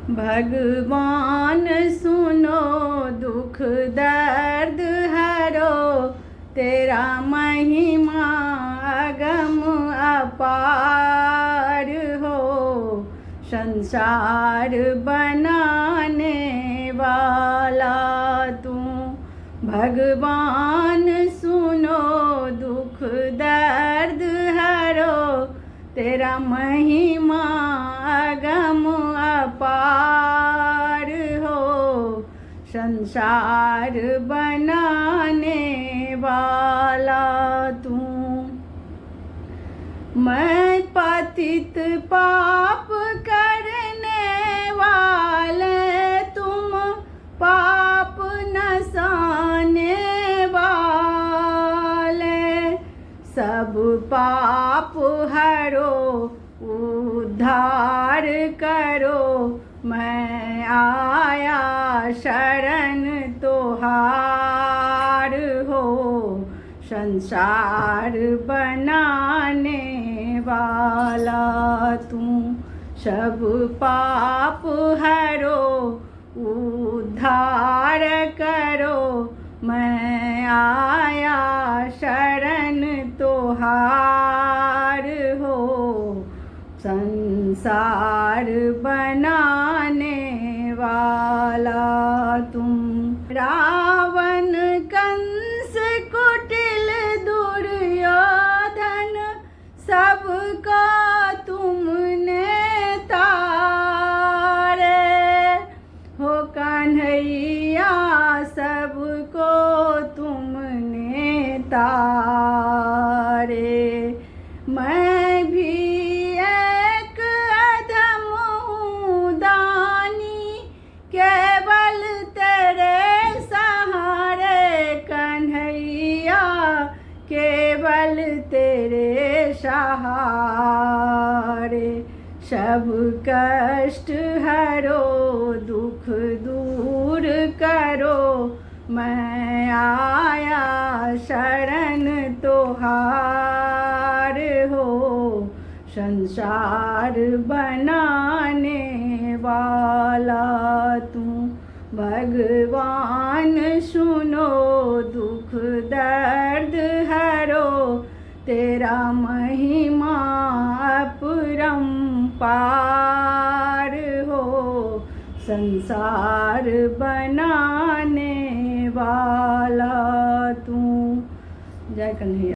भगवान सुनो दुख दर्द हरो, तेरा महिमा अगम अपार हो। संसार बनाने वाला तू, भगवान सुनो दुख दर्द हरो, तेरा महिमा अगम अपार हो। संसार बनाने वाला तू। मैं पतित पाप करने वाले, तुम पाप नसाने वाले। सब पाप हरो उद्धार करो, मैं आया शरण तोहार हो। संसार बनाने वाला तू, सब पाप हरो उद्धार करो, मैं आया शरण तोहार हो। संसार बनाने वाला तुम। रावण कंस कुटिल दुर्योधन, सबका तुमने तारे हो। कन्हैया सबको तुमने तारे। मैं भी एक अधम हूँ दानी, केवल तेरे सहारे कन्हैया, केवल तेरे सहारे। सब कष्ट हरो दुख दूर करो, मैं आया शरण तोहार हो। संसार बनाने वाला तू, भगवान सुनो दुख दर्द हरो, तेरा महिमा अपरंपार हो। संसार बनाने वाला तू। जय कन्हैया।